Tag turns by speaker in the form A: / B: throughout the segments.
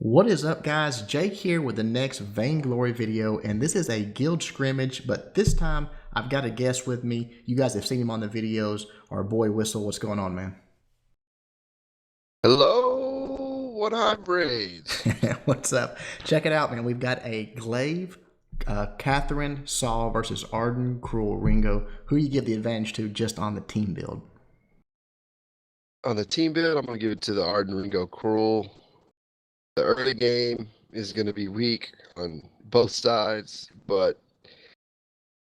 A: What is up, guys? Jake here with the next Vainglory video, and this is a guild scrimmage, but this time I've got a guest with me. You guys have seen him on the videos. Our boy Whistle, what's going on, man?
B: Hello, what high braids?
A: What's up? Check it out, man. We've got a Glaive, Catherine, Saul versus Ardan, Krul, Ringo. Who you give the advantage to just on the team build?
B: On the team build, I'm going to give it to the Ardan Ringo Krul. The early game is going to be weak on both sides, but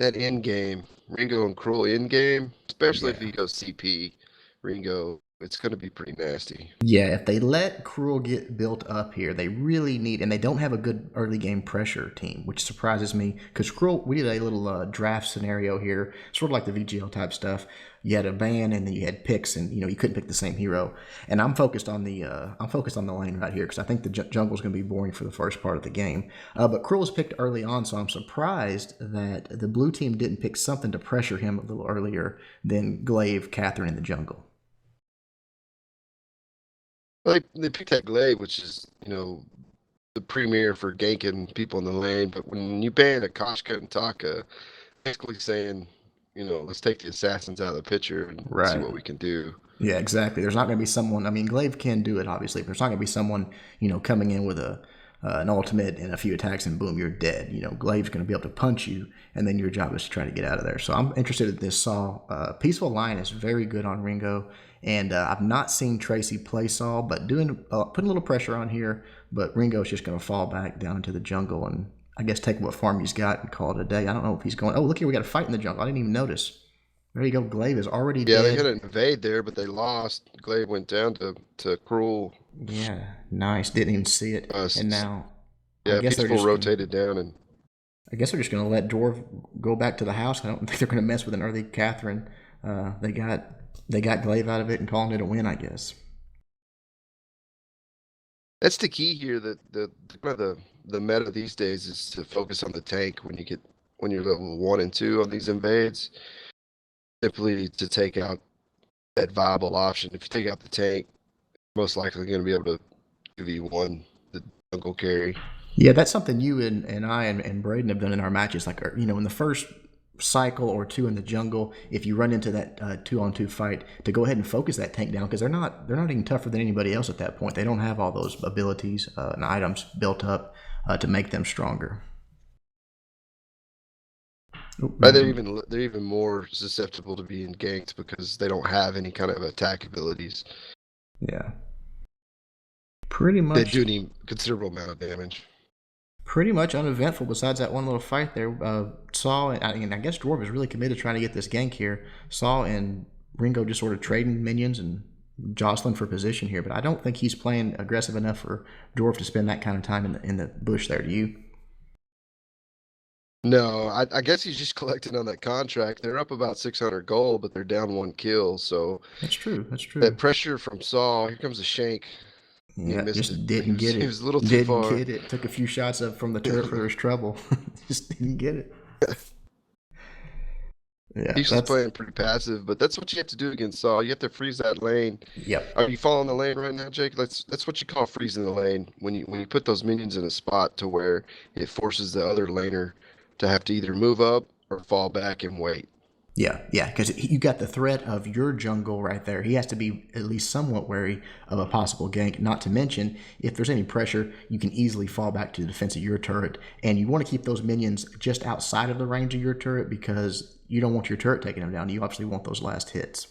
B: that end game, Ringo and Krul end game, especially if
A: Yeah.
B: he goes CP, Ringo, it's going to be pretty nasty.
A: Yeah, if they let Krul get built up here, they really need, and they don't have a good early game pressure team, which surprises me because Krul, we did a little draft scenario here, sort of like the VGL type stuff. You had a ban, and then you had picks, and you couldn't pick the same hero. And I'm focused on the lane right here because I think the jungle's going to be boring for the first part of the game. But Krul was picked early on, so I'm surprised that the blue team didn't pick something to pressure him a little earlier than Glaive, Catherine in the jungle.
B: Well, they picked that Glaive, which is, the premier for ganking people in the lane. But when you ban a Koshka and Taka, basically saying, let's take the assassins out of the picture and see
A: Right.
B: what we can do.
A: Yeah, exactly. There's not going to be someone. I mean, Glaive can do it, obviously, but there's not going to be someone, coming in with an ultimate and a few attacks, and boom, you're dead. Glaive's going to be able to punch you, and then your job is to try to get out of there. So I'm interested in this Saul. Peaceful Lion is very good on Ringo, and I've not seen Tracy play Saul, but putting a little pressure on here. But Ringo's just going to fall back down into the jungle and I guess take what farm he's got and call it a day. I don't know if he's going. Oh, look here, we got a fight in the jungle. I didn't even notice. There you go. Glaive is already
B: Yeah, they had
A: dead.
B: an invade there, but they lost. Glaive went down to Krul.
A: Yeah, nice. Didn't even see it. And now, I
B: Yeah,
A: guess they're
B: Peaceful
A: just gonna.
B: rotated down, and
A: I guess they're just gonna let Dwarf go back to the house. I don't think they're gonna mess with an early Catherine. They got Glaive out of it and calling it a win, I guess.
B: that's the key here. That the meta these days is to focus on the tank when you're level 1 and 2 on these invades. Simply to take out that viable option. If you take out the tank, most likely going to be able to 2v1 the jungle carry.
A: Yeah, that's something you and I and Braden have done in our matches. Like, in the first cycle or two in the jungle, if you run into that 2-on-2 fight, to go ahead and focus that tank down because they're not even tougher than anybody else at that point. They don't have all those abilities and items built up to make them stronger.
B: Right, they're even more susceptible to being ganked because they don't have any kind of attack abilities.
A: Yeah, pretty
B: They
A: much.
B: do any considerable amount of damage.
A: Pretty much uneventful besides that one little fight there. Saul and I guess Dwarf is really committed to trying to get this gank here. Saul and Ringo just sort of trading minions and jostling for position here, but I don't think he's playing aggressive enough for Dwarf to spend that kind of time in the bush there. Do you?
B: No, I guess he's just collecting on that contract. They're up about 600 gold, but they're down 1 kill. So
A: That's true. That's
B: that
A: true.
B: pressure from Saul, here comes a shank. He
A: Yeah,
B: missed it.
A: just
B: He
A: didn't
B: was
A: get
B: he
A: it.
B: was a little too
A: Didn't
B: far.
A: get it. Took a few shots up from the turret for his trouble. Just didn't get it. Yeah,
B: He's just
A: that's
B: playing pretty passive, but that's what you have to do against Saul. You have to freeze that lane.
A: yep.
B: Are you following the lane right now, Jake? That's what you call freezing the lane. When you put those minions in a spot to where it forces the other laner to have to either move up or fall back and wait.
A: Yeah, because you got the threat of your jungle right there. He has to be at least somewhat wary of a possible gank. Not to mention, if there's any pressure, you can easily fall back to the defense of your turret. And you want to keep those minions just outside of the range of your turret because you don't want your turret taking them down. You obviously want those last hits.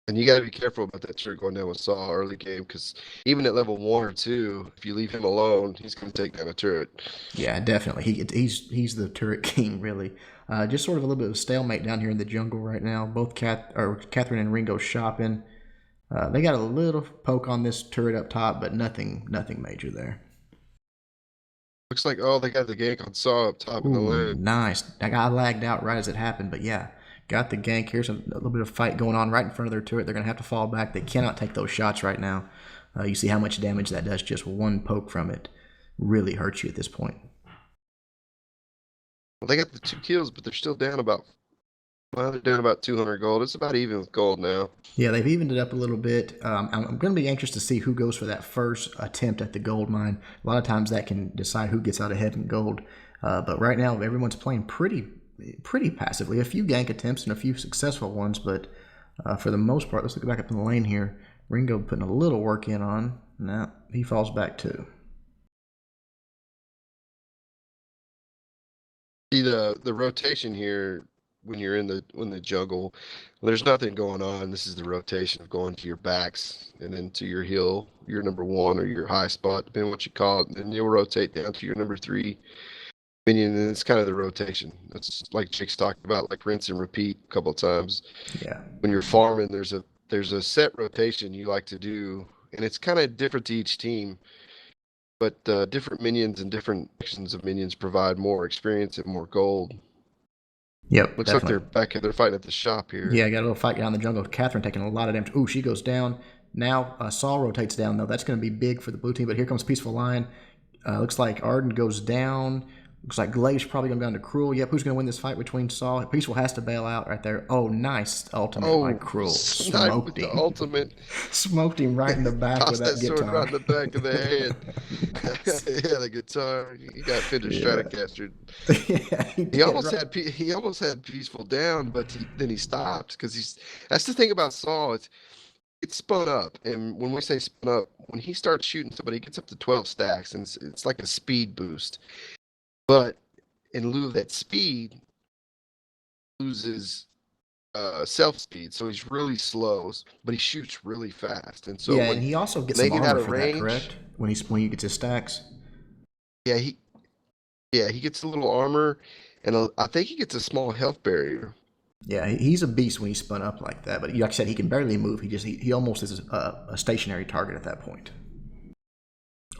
B: And you got to be careful about that turret going down with Saul early game because even at level 1 or 2, if you leave him alone, he's going to take down a turret.
A: Yeah, definitely. He's the turret king, really. Just sort of a little bit of a stalemate down here in the jungle right now. Both Catherine and Ringo shopping. They got a little poke on this turret up top, but nothing major there.
B: Looks like, oh, they got the gank on Saul up top in the
A: Ooh,
B: lane.
A: nice. I got lagged out right as it happened, but yeah, got the gank. Here's a little bit of fight going on right in front of their turret. They're going to have to fall back. They cannot take those shots right now. You see how much damage that does. Just one poke from it really hurts you at this point.
B: Well, they got the 2 kills, but they're still down about Well, they're down about 200 gold. It's about even with gold now.
A: Yeah, they've evened it up a little bit. I'm going to be anxious to see who goes for that first attempt at the gold mine. A lot of times that can decide who gets out ahead in gold. But right now, everyone's playing pretty passively. A few gank attempts and a few successful ones, but for the most part, let's look back up in the lane here. Ringo putting a little work in on. Now he falls back too.
B: See the rotation here when you're in the jungle. There's nothing going on. This is the rotation of going to your backs and then to your hill, your number one or your high spot, depending on what you call it. And then you'll rotate down to your number three minion, and it's kind of the rotation. That's like Jake's talked about, like rinse and repeat a couple of times.
A: Yeah.
B: When you're farming, there's a set rotation you like to do, and it's kind of different to each team. But different minions and different sections of minions provide more experience and more gold.
A: Yep,
B: Looks like they're
A: definitely.
B: back. They're fighting at the shop here.
A: Yeah, got a little fight down the jungle. Catherine taking a lot of damage. Ooh, she goes down. Now Saul rotates down, though. That's going to be big for the blue team, but here comes Peaceful Lion. Looks like Ardan goes down. Looks like Glaive's probably going to go down to Krul. Yep, who's going to win this fight between Saul? Peaceful has to bail out right there. Oh, nice ultimate by
B: Oh,
A: Krul.
B: snipe with
A: Smoked
B: the
A: him.
B: ultimate.
A: Smoked him right in the back with
B: Toss
A: that
B: that sword
A: guitar.
B: right in the back of the head. Yeah, the guitar. He got Fender
A: Yeah.
B: Stratocaster.
A: Yeah, he
B: He
A: did.
B: almost
A: Right.
B: had peaceful down, but then he stopped because he's. That's the thing about Saul. It's spun up, and when we say spun up, when he starts shooting somebody, he gets up to 12 stacks, and it's like a speed boost. But in lieu of that speed, loses self speed, so he's really slow, but he shoots really fast. And so
A: Yeah,
B: when
A: and he also gets
B: they
A: some
B: get out
A: armor
B: of
A: for that,
B: range,
A: correct? When he gets his stacks.
B: yeah, he gets a little armor, and I think he gets a small health barrier.
A: Yeah, he's a beast when he's spun up like that. But like I said, he can barely move. He almost is a stationary target at that point.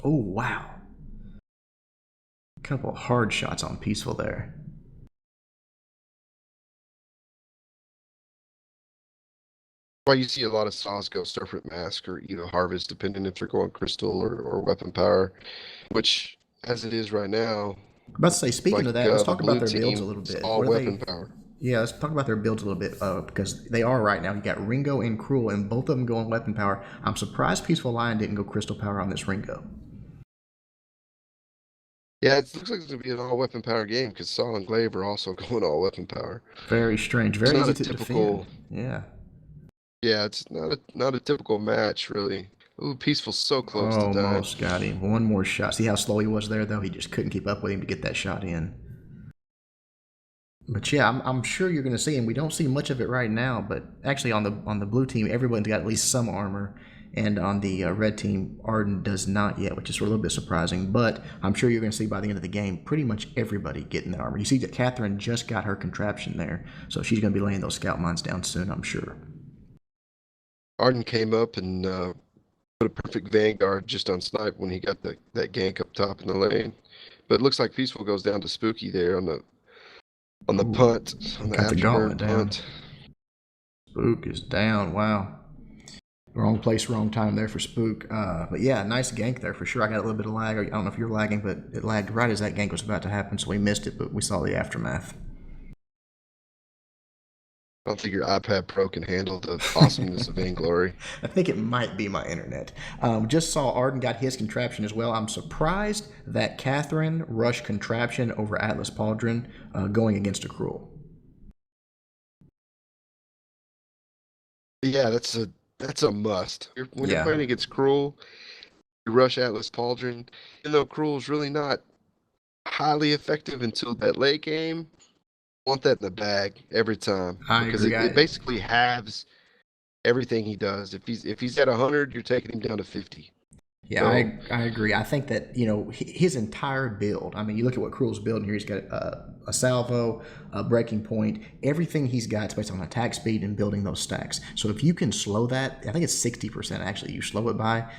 A: Oh wow, a couple of hard shots on Peaceful there.
B: Why you see a lot of saws go Serpent Mask or Harvest, depending if they're going Crystal or Weapon Power, which as it is right now,
A: I'm about to say, speaking
B: like
A: of that, let's
B: the
A: talk about
B: blue
A: their builds a
B: team,
A: little
B: it's
A: bit.
B: all
A: What are
B: Weapon
A: they?
B: Power.
A: Yeah, let's talk about their builds a little bit because they are right now. You got Ringo and Krul, and both of them going weapon power. I'm surprised Peaceful Lion didn't go crystal power on this Ringo.
B: Yeah, it looks like it's gonna be an all Weapon Power game because Saw and Glaive are also going all Weapon Power.
A: Very strange.
B: It's
A: Very
B: not
A: easy
B: a
A: to defend.
B: typical.
A: Yeah.
B: Yeah, it's not a typical match really. Ooh, Peaceful's so close to dying.
A: Almost got him. One more shot. See how slow he was there, though? He just couldn't keep up with him to get that shot in. But yeah, I'm sure you're going to see him. We don't see much of it right now, but actually on the blue team, everyone's got at least some armor, and on the red team, Arden does not yet, which is a little bit surprising. But I'm sure you're going to see by the end of the game, pretty much everybody getting that armor. You see that Catherine just got her contraption there, so she's going to be laying those scout mines down soon, I'm sure.
B: Arden came up and put a perfect Vanguard just on snipe when he got that gank up top in the lane. But it looks like Peaceful goes down to Spooky there on the
A: Ooh,
B: punt, on the
A: got the
B: afterburn
A: gauntlet down.
B: punt.
A: Spook is down. Wow. Wrong place, wrong time there for Spook. But yeah, nice gank there for sure. I got a little bit of lag. I don't know if you're lagging, but it lagged right as that gank was about to happen, so we missed it, but we saw the aftermath.
B: I don't think your iPad Pro can handle the awesomeness of Vainglory.
A: I think it might be my internet. Just saw Arden got his contraption as well. I'm surprised that Catherine rushed contraption over Atlas Pauldron going against a Krul.
B: Yeah, that's a must. When you're
A: Yeah,
B: playing against Krul, you rush Atlas Pauldron, even though Krul's really not highly effective until that late game. Want that in the bag every time
A: I
B: because
A: agree.
B: it basically halves everything he does. If he's at 100, you're taking him down to 50.
A: Yeah,
B: So
A: I agree. I think that his entire build. I mean, you look at what Krul's building here. He's got a salvo, a breaking point. Everything he's got is based on attack speed and building those stacks. So if you can slow that, I think it's 60% actually. You slow it by,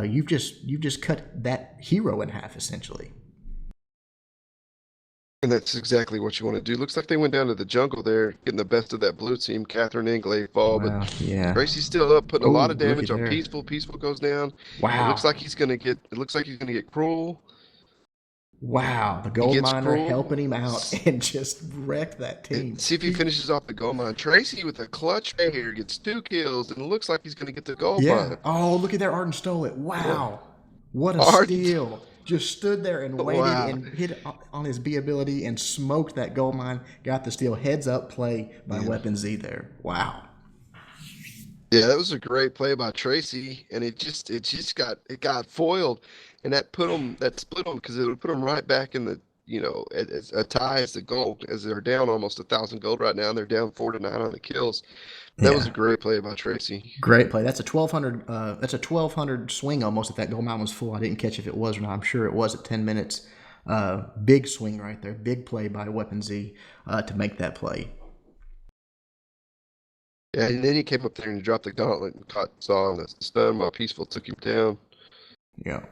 A: you've just cut that hero in half essentially.
B: and that's exactly what you want to do. Looks like they went down to the jungle there, getting the best of that blue team. Catherine and Glaive fall, but
A: Wow. Yeah.
B: Gracie's still up, putting a lot
A: Oh,
B: of
A: looky
B: damage on
A: there.
B: Peaceful. Peaceful goes down. It looks
A: Wow.
B: like he's gonna get. It looks like he's gonna get Cruel.
A: Wow, the
B: He
A: gold
B: gets
A: miner
B: Krul.
A: helping him out and just wrecked that team.
B: See if he finishes off the gold mine. Tracy with a clutch right here gets 2 kills, and it looks like he's going to get the gold
A: Yeah.
B: mine.
A: Oh, look at there. Arden stole it.
B: Yeah.
A: Wow. What a
B: Arden.
A: steal. Just stood there and waited
B: Wow.
A: and hit on his B ability and smoked that gold mine. Got the steal. Heads up play by
B: Yeah.
A: Weapon Z there. Wow.
B: Yeah, that was a great play by Tracy, and it got foiled, and that split them because it would put them right back in the as a tie as the gold as they're down almost 1,000 gold right now, and they're down 4-9 on the kills. That was
A: Yeah.
B: a great play by Tracy.
A: Great play. That's a 1200. That's a 1200 swing almost. If that gold mine was full, I didn't catch if it was or not. I'm sure it was at 10 minutes. Big swing right there. Big play by Weapon Z to make that play.
B: Yeah, and then he came up there and dropped the gauntlet and caught Saw on the stun while Peaceful took him down.
A: Yeah.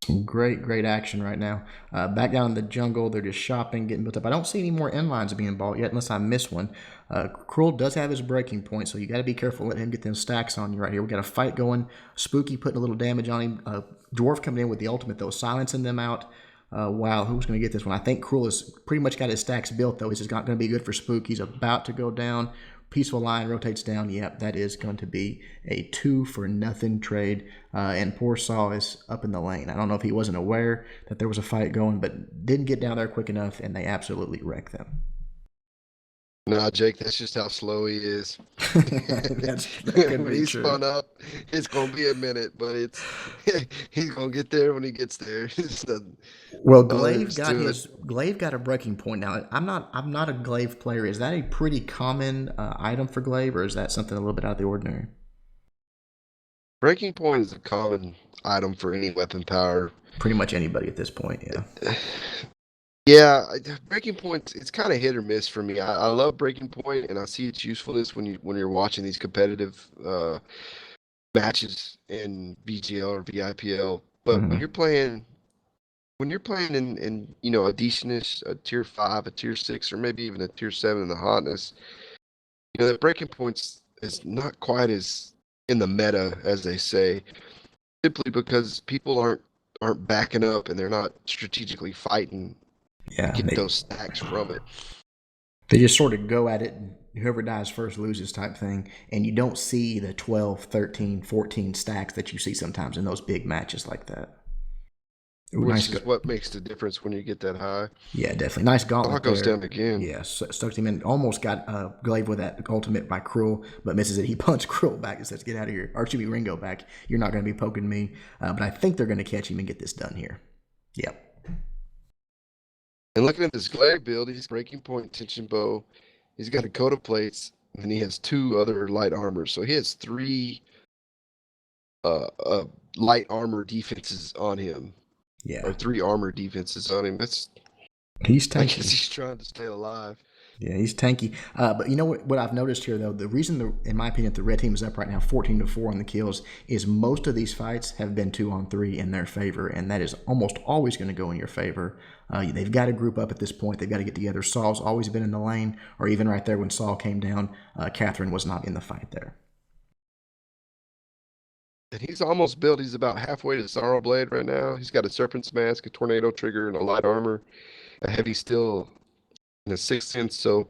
A: Some great action right now. Back down in the jungle, they're just shopping, getting built up. I don't see any more end lines being bought yet, unless I miss one. Krul does have his breaking point, so you got to be careful. Let him get them stacks on you right here. We got a fight going. Spooky putting a little damage on him. Dwarf coming in with the ultimate though, silencing them out. Wow, who's going to get this one? I think Krul has pretty much got his stacks built though. He's just not going to be good for Spook. He's about to go down. Peaceful line rotates down. Yep, that is going to be a 2-for-nothing trade. And poor Saw is up in the lane. I don't know if he wasn't aware that there was a fight going, but didn't get down there quick enough, and they absolutely wrecked them.
B: Nah, Jake, that's just how slow he is.
A: That could
B: When
A: be
B: he's
A: true.
B: spun up, it's gonna be a minute, but he's gonna get there when he gets there. It's nothing,
A: Well,
B: all there is to it.
A: Glaive got a breaking point now. I'm not a Glaive player. Is that a pretty common item for Glaive, or is that something a little bit out of the ordinary?
B: Breaking point is a common item for any weapon power.
A: Pretty much anybody at this point, yeah.
B: Yeah, breaking point, it's kind of hit or miss for me. I love breaking point, and I see its usefulness when you're watching these competitive matches in VGL or VIPL. But when
A: Hmm.
B: you're playing in a decentish, a tier 5, a tier 6, or maybe even a tier 7 in the hotness, that breaking points is not quite as in the meta as they say, simply because people aren't backing up and they're not strategically fighting to
A: Yeah,
B: get those stacks from it.
A: they just sort of go at it, and whoever dies first loses type thing, and you don't see the 12, 13, 14 stacks that you see sometimes in those big matches like that. Ooh,
B: Which
A: nice
B: is what makes the difference when you get that high.
A: Yeah, definitely. Nice
B: Oh, it
A: gauntlet
B: goes
A: there.
B: down again.
A: Yeah, stuck him in. Almost got Glaive with that ultimate by Krul, but misses it. He punched Krul back and says, "Get out of here." Or excuse me, Ringo back. You're not going to be poking me. But I think they're going to catch him and get this done here. Yep.
B: And looking at this Glaive build, he's breaking point tension bow. He's got a coat of plates, and he has 2 other light armors. So he has 3 uh, uh, light armor defenses on him,
A: Yeah.
B: or 3 armor defenses on him.
A: He's
B: I guess
A: tanky.
B: he's trying to stay alive.
A: Yeah, he's tanky. But you know what I've noticed here, though? The reason, in my opinion, the red team is up right now 14-4 on the kills is most of these fights have been 2-on-3 in their favor, and that is almost always going to go in your favor. They've got to group up at this point. They've got to get together. Saul's always been in the lane, or even right there when Saul came down, Catherine was not in the fight there.
B: And he's almost built. He's about halfway to Sorrow Blade right now. He's got a Serpent's Mask, a Tornado Trigger, and a light armor, a heavy steel, and a 6th sense. So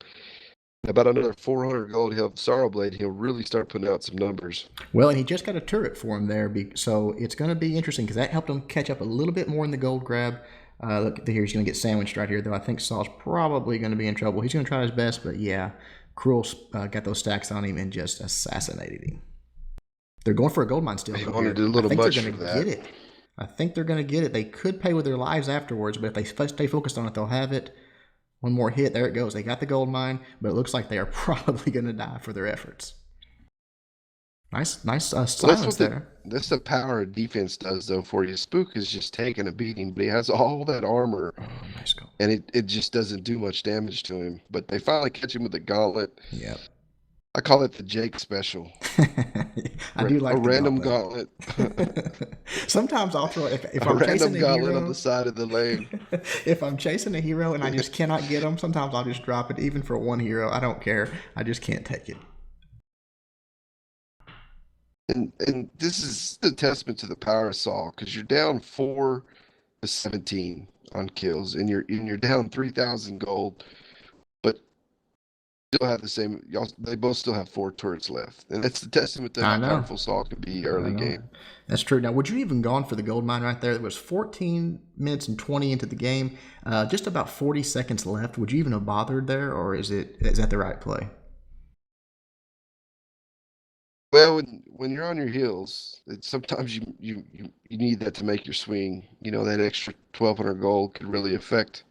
B: about another 400 gold, he'll have Sorrow Blade. He'll really start putting out some numbers.
A: Well, and he just got a turret for him there, so it's going to be interesting because that helped him catch up a little bit more in the gold grab. Look here, he's going to get sandwiched right here, though. I think Saul's probably going to be in trouble. He's going to try his best, but yeah, Krul got those stacks on him and just assassinated him. They're going for a gold mine still.
B: He
A: Though,
B: wanted
A: here.
B: a
A: I
B: little
A: think they're
B: much
A: going
B: for
A: to
B: that.
A: get it. I think they're going to get it. They could pay with their lives afterwards, but if they stay focused on it, they'll have it. One more hit, there it goes. They got the gold mine, but it looks like they are probably going to die for their efforts. Nice
B: Well,
A: silence there.
B: that's the power of defense does though for you. Spook is just taking a beating, but he has all that armor,
A: Oh, nice goal.
B: and it just doesn't do much damage to him. But they finally catch him with the gauntlet.
A: Yep.
B: I call it the Jake special.
A: I do
B: A
A: like the
B: random
A: gauntlet.
B: gauntlet.
A: Sometimes I'll throw if
B: A
A: I'm chasing
B: random
A: a
B: gauntlet on the
A: hero.
B: side of the lane.
A: If I'm chasing a hero and I just cannot get them, sometimes I'll just drop it, even for one hero. I don't care. I just can't take it.
B: And this is a testament to the power of Saul, because you're down 4 to 17 on kills, and you're down 3,000 gold, but still have the same. Y'all, they both still have 4 turrets left, and that's the testament to
A: I
B: how
A: know.
B: powerful Saul can be
A: I
B: early
A: know.
B: game.
A: That's true. Now, would you even gone for the gold mine right there? There was 14 minutes and 20 into the game, just about 40 seconds left. Would you even have bothered there, or is that the right play?
B: Well, when you're on your heels, sometimes you need that to make your swing. That extra 1,200 gold could really affect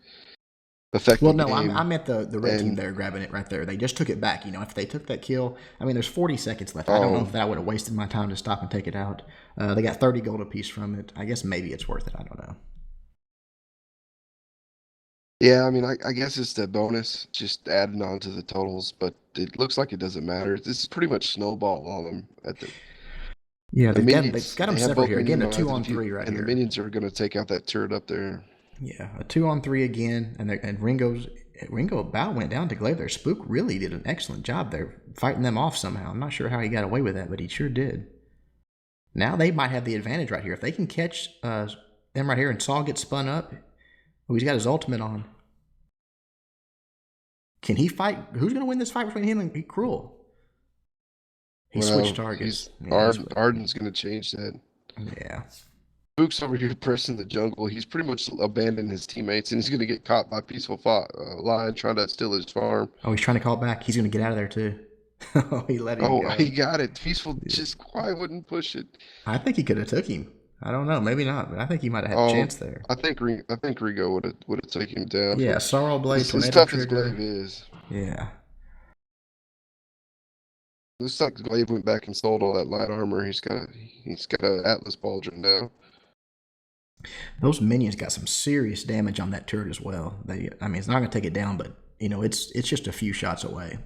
A: Well,
B: the
A: no, I
B: game.
A: meant the red team
B: And
A: there grabbing it right there. They just took it back. If they took that kill, I mean, there's 40 seconds left. I don't know if
B: um,
A: that would have wasted my time to stop and take it out. They got 30 gold apiece from it. I guess maybe it's worth it. I don't know.
B: yeah, I mean, I guess it's the bonus, just adding on to the totals, but it looks like it doesn't matter. This is pretty much snowball on them at
A: Yeah,
B: the
A: they've
B: minions.
A: got them
B: They have
A: separate
B: both
A: here
B: minion
A: again. A two
B: mines, and
A: on three right
B: and the
A: here.
B: minions are going to take out that turret up there.
A: Yeah, a 2-on-3 again, and Ringo about went down to Glaive there. Spook really did an excellent job there fighting them off somehow. I'm not sure how he got away with that, but he sure did. Now they might have the advantage right here if they can catch them right here, and Saul gets spun up. Oh, he's got his ultimate on. Can he fight? Who's going to win this fight between him and Krul? He switched
B: Well,
A: targets. Yeah,
B: Arden's going to change that.
A: yeah.
B: Spook's over here pressing the jungle. He's pretty much abandoned his teammates, and he's going to get caught by Peaceful Lion trying to steal his farm.
A: Oh, he's trying to call it back. He's going to get out of there too. Oh, he let him
B: Oh,
A: go.
B: he got it. Peaceful just quite wouldn't push it.
A: I think he could have took him. I don't know, maybe not, but I think he might have had a
B: Oh,
A: chance there.
B: I think Rigo would have taken him down
A: Yeah,
B: for
A: Sorrow Blade,
B: as
A: Tornado
B: tough as Glaive
A: Trigger.
B: is.
A: Yeah.
B: Looks like Glaive went back and sold all that light armor. He's got a Atlas Pauldron now.
A: Those minions got some serious damage on that turret as well. I mean, it's not going to take it down, but it's just a few shots away.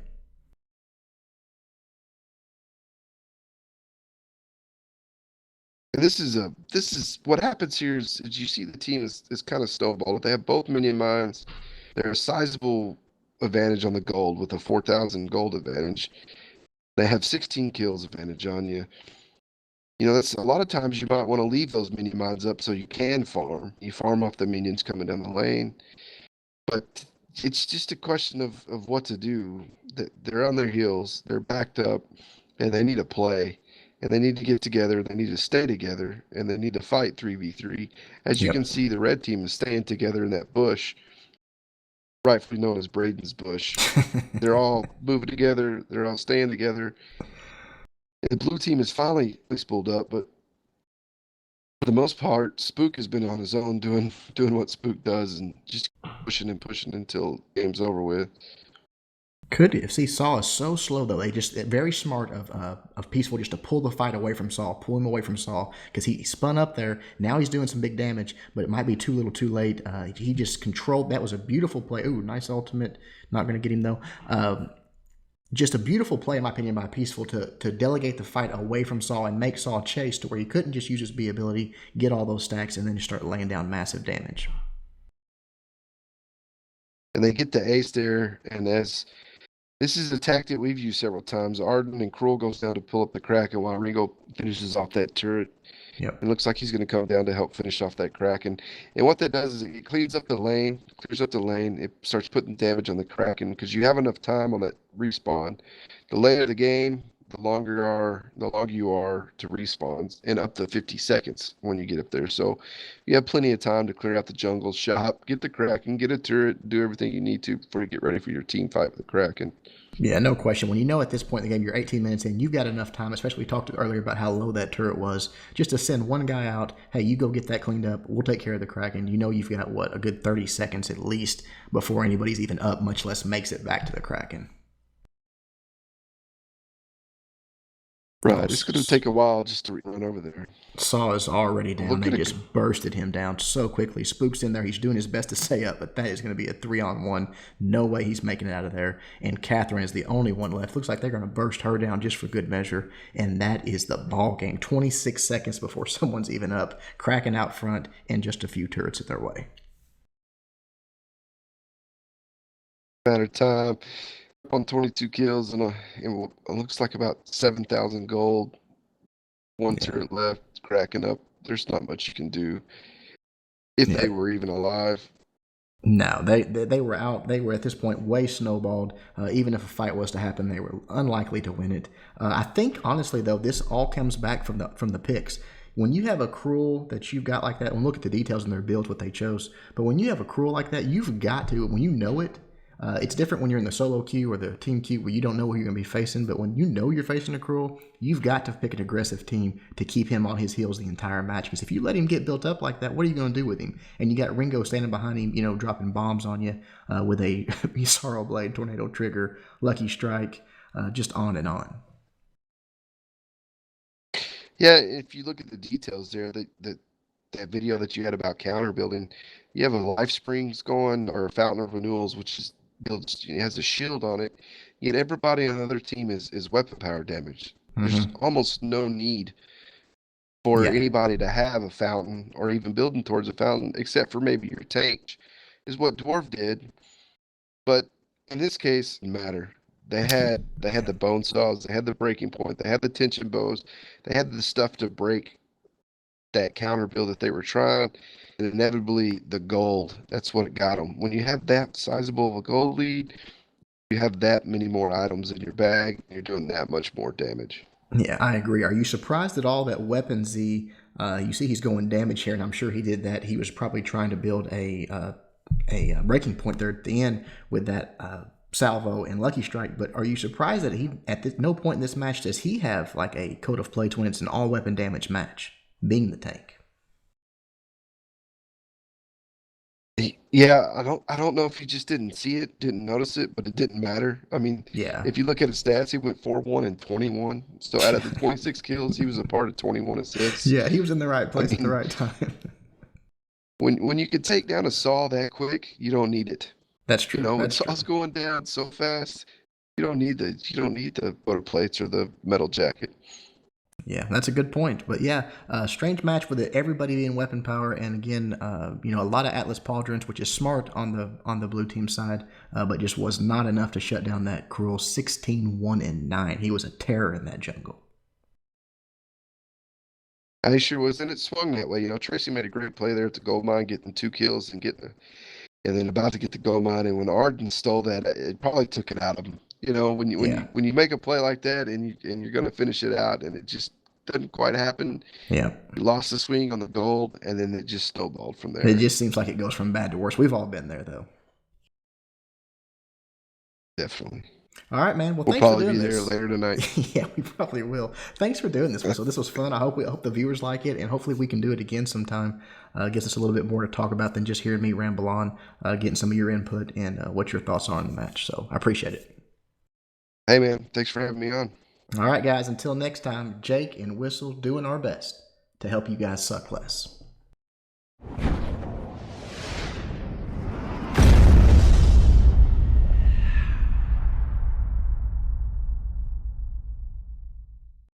B: And this is what happens here is you see the team is kind of snowballed. They have both minion mines. They're a sizable advantage on the gold with a 4,000 gold advantage. They have 16 kills advantage on you. That's a lot of times you might want to leave those minion mines up so you can farm. You farm off the minions coming down the lane. But it's just a question of what to do. They're on their heels, they're backed up, and they need to play. And they need to get together, they need to stay together, and they need to fight 3v3. As you can
A: Yep.
B: see, the red team is staying together in that bush, rightfully known as Braden's bush. They're all moving together, they're all staying together. And the blue team is finally spooled up, but for the most part, Spook has been on his own doing what Spook does and just pushing and pushing until game's over with.
A: Could if see Saul is so slow though. They just very smart of Peaceful just to pull the fight away from Saul, pull him away from Saul because he spun up there. Now he's doing some big damage, but it might be too little, too late. He just controlled. That was a beautiful play. Ooh, nice ultimate. Not going to get him though. Just a beautiful play, in my opinion, by Peaceful to delegate the fight away from Saul and make Saul chase to where he couldn't just use his B ability, get all those stacks, and then just start laying down massive damage.
B: And they get the ace there, and as this is a tactic we've used several times. Ardan and Krul goes down to pull up the Kraken while Ringo finishes off that turret.
A: Yep.
B: It looks like he's going to come down to help finish off that Kraken. And what that does is it clears up the lane. It starts putting damage on the Kraken because you have enough time on that respawn. The later the game, the longer you are to respawn, and up to 50 seconds when you get up there. So you have plenty of time to clear out the jungle, shop, get the Kraken, get a turret, do everything you need to before you get ready for your team fight with the Kraken.
A: Yeah, no question. When you know at this point in the game you're 18 minutes in, you've got enough time, especially we talked earlier about how low that turret was, just to send one guy out, hey, you go get that cleaned up, we'll take care of the Kraken. You know you've got, a good 30 seconds at least before anybody's even up, much less makes it back to the Kraken. Oh,
B: Right, it's going to take a while just to run over there.
A: Saw is already down.
B: Look
A: They
B: at
A: just bursted him down so quickly. Spook's in there. He's doing his best to stay up, but that is going to be a 3-on-1. No way he's making it out of there. And Catherine is the only one left. Looks like they're going to burst her down just for good measure. And that is the ball game. 26 seconds before someone's even up. Cracking out front and just a few turrets at their way.
B: matter of time. On 22 kills and it looks like about 7,000 gold. One
A: Yeah.
B: turret left, cracking up. There's not much you can do. if
A: Yeah.
B: they were even alive.
A: No, they were out. They were at this point way snowballed. Even if a fight was to happen, they were unlikely to win it. I think honestly though, this all comes back from the picks. When you have a Krul that you've got like that, and look at the details in their builds, what they chose. But when you have a Krul like that, you've got to, when you know it, it's different when you're in the solo queue or the team queue where you don't know who you're going to be facing. But when you know you're facing a Krul, you've got to pick an aggressive team to keep him on his heels the entire match. Because if you let him get built up like that, what are you going to do with him? And you got Ringo standing behind him, dropping bombs on you with a Sorrow Blade, Tornado Trigger, Lucky Strike, just on and on.
B: Yeah, if you look at the details there, that video that you had about counter building, you have a life springs going or a fountain of renewals, which is builds it has a shield on it. Yet everybody on the other team is weapon power damage. There's
A: Mm-hmm.
B: almost no need for
A: Yeah.
B: anybody to have a fountain or even building towards a fountain, except for maybe your tank, is what Dwarf did. But in this case, it didn't matter. They had the bone saws, they had the breaking point, they had the tension bows, they had the stuff to break that counter build that they were trying, and inevitably the gold. That's what got them. When you have that sizable of a gold lead, you have that many more items in your bag, you're doing that much more damage.
A: Yeah, I agree. Are you surprised at all that Weapon Z? You see, he's going damage here, and I'm sure he did that. He was probably trying to build a breaking point there at the end with that salvo and lucky strike. But are you surprised that he at no point in this match does he have like a code of play to when it's an all weapon damage match, being the tank?
B: Yeah, I don't know if he just didn't see it, didn't notice it, but it didn't matter. I mean,
A: Yeah,
B: if you look at his stats, he went 4-1 and 21. So out of the 26 kills, he was a part of 21 assists.
A: yeah, he was in the right
B: I
A: place at the
B: mean,
A: right time.
B: when you can take down a saw that quick, you don't need it.
A: That's
B: You
A: true.
B: know, when
A: That's true.
B: saw's going down so fast, you don't need the butter plates or the metal jacket.
A: Yeah, that's a good point. But yeah, strange match with everybody being weapon power, and again, a lot of Atlas pauldrons, which is smart on the blue team side, but just was not enough to shut down that Krul 16-1-9. He was a terror in that jungle.
B: I sure was, and it swung that way. You know, Tracy made a great play there at the gold mine, getting 2 kills and then about to get the gold mine. And when Ardan stole that, it probably took it out of him. You know, when you when
A: Yeah,
B: you when you make a play like that and you're going to finish it out, and it just doesn't quite happen.
A: yeah.
B: You lost the swing on the gold, and then it just snowballed from
A: It
B: there.
A: just seems like it goes from bad to worse. We've all been there, though.
B: Definitely.
A: All right, man. Well,
B: We'll
A: thanks for
B: probably be
A: doing
B: there
A: this.
B: later tonight.
A: Yeah, we probably will. Thanks for doing this, Whistle. This was fun. I hope the viewers like it, and hopefully we can do it again sometime. Gives us a little bit more to talk about than just hearing me ramble on, getting some of your input and what your thoughts are on the match. So I appreciate it.
B: Hey, man, thanks for having me on.
A: All right, guys. Until next time, Jake and Whistle doing our best to help you guys suck less.